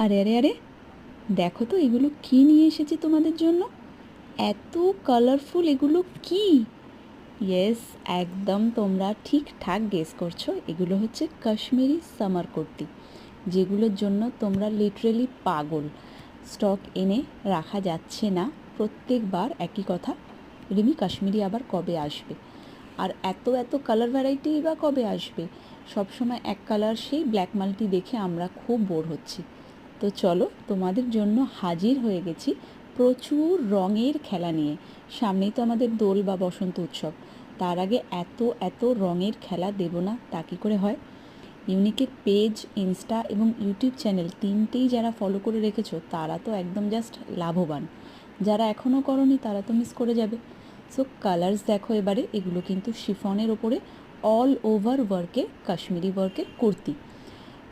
আরে আরে আরে, দেখো তো এগুলো কি নিয়ে এসেছি তোমাদের জন্য। এত কালারফুল এগুলো কি? ইয়েস, একদম তোমরা ঠিকঠাক গেস করছো। এগুলো হচ্ছে কাশ্মীরি সামার কুর্তি, যেগুলোর জন্য তোমরা লিটারেলি পাগল। স্টক এনে রাখা যাচ্ছে না, প্রত্যেকবার একই কথা, রিমি কাশ্মীরি আবার কবে আসবে? আর এত এত কালার ভ্যারাইটি বা কবে আসবে? সবসময় এক কালার সেই ব্ল্যাক মাল্টি দেখে আমরা খুব বোর হচ্ছি। তো চলো, তোমাদের জন্য হাজির হয়ে গেছি প্রচুর রঙের খেলা নিয়ে। সামনেই তো আমাদের দোল বা বসন্ত উৎসব, তার আগে এত এত রঙের খেলা দেব না তা কী করে হয়? ইউনিকের পেজ, ইনস্টা এবং ইউটিউব চ্যানেল তিনটেই যারা ফলো করে রেখেছো তারা তো একদম জাস্ট লাভবান। যারা এখনও করনি তারা তো মিস করে যাবে। সো কালার্স দেখো এবারে, এগুলো কিন্তু শিফনের ওপরে অল ওভার ওয়ার্কের কাশ্মীরি ওয়ার্কের কুর্তি।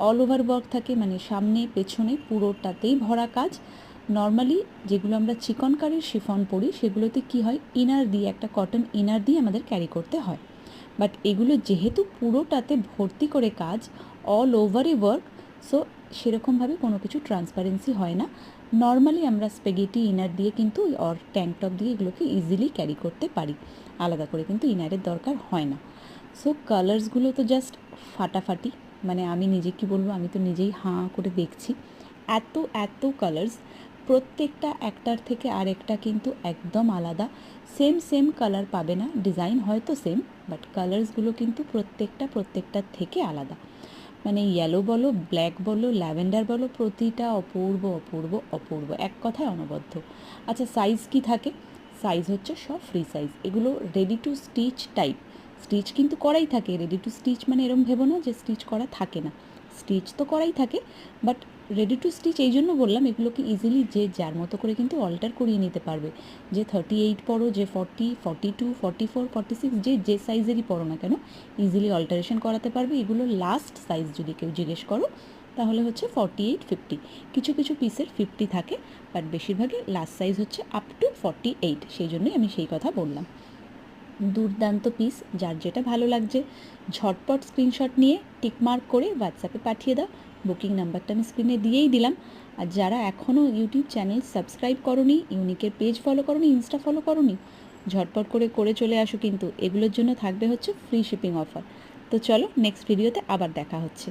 অল ওভার ওয়ার্ক থাকে, মানে সামনে পেছনে পুরোটাতেই ভরা কাজ। নর্মালি যেগুলো আমরা চিকনকারির শিফন পরি সেগুলোতে কি হয়, ইনার দিয়ে, একটা কটন ইনার দিয়ে আমাদের ক্যারি করতে হয়। বাট এগুলো যেহেতু পুরোটাতে ভর্তি করে কাজ, অল ওভারই ওয়ার্ক, সো সেরকমভাবে কোনো কিছু ট্রান্সপারেন্সি হয় না। নর্মালি আমরা স্পেগেটি ইনার দিয়ে কিন্তু অর ট্যাঙ্ক টপ দিয়ে এগুলোকে ইজিলি ক্যারি করতে পারি, আলাদা করে কিন্তু ইনারের দরকার হয় না। সো কালার্সগুলো তো জাস্ট ফাটাফাটি, মানে আমি নিজে কি বলবো, আমি তো নিজেই হাঁ করে দেখছি। এত এত কালার্স, প্রত্যেকটা একটার থেকে আরেকটা কিন্তু একদম আলাদা। সেম সেম কালার পাবে না, ডিজাইন হয়তো সেম, বাট কালার্সগুলো কিন্তু প্রত্যেকটার থেকে আলাদা। মানে ইয়েলো বলো, ব্ল্যাক বলো, ল্যাভেন্ডার বলো, প্রতিটা অপূর্ব অপূর্ব অপূর্ব, এক কথায় অনবদ্য। আচ্ছা, সাইজ কি থাকে? সাইজ হচ্ছে সব ফ্রি সাইজ, এগুলো ready to stitch type. Stitch কিন্তু করাই থাকে, রেডি টু স্টিচ মানে এরম ভেবো না যে স্টিচ করা থাকে না, স্টিচ তো করাই থাকে। বাট রেডি টু স্টিচ এই জন্য বললাম, এগুলোকে ইজিলি যে যার মতো করে কিন্তু অল্টার করিয়ে নিতে পারবে। যে 38 পরো, যে 40, 42, 44, 46, যে সাইজেরই পরো না কেন, ইজিলি অল্টারেশন করাতে পারবে। এগুলো লাস্ট সাইজ যদি কেউ জিজ্ঞেস করো তাহলে হচ্ছে 48, 50। কিছু কিছু পিসের 50 থাকে, বাট বেশিরভাগই লাস্ট সাইজ হচ্ছে আপ টু 48, সেই জন্যই আমি সেই কথা বললাম। দুর্দান্ত পিস, যার যেটা ভালো লাগছে ঝটপট স্ক্রিনশট নিয়ে টিকমার্ক করে হোয়াটসঅ্যাপে পাঠিয়ে দাও। বুকিং নাম্বারটা আমি স্ক্রিনে দিয়েই দিলাম। আর যারা এখনও ইউটিউব চ্যানেল সাবস্ক্রাইব করোনি, ইউনিকের পেজ ফলো করোনি, ইনস্টা ফলো করোনি, ঝটপট করে চলে আসো, কিন্তু এগুলোর জন্য থাকবে হচ্ছে ফ্রি শিপিং অফার। তো চলো, নেক্সট ভিডিওতে আবার দেখা হচ্ছে।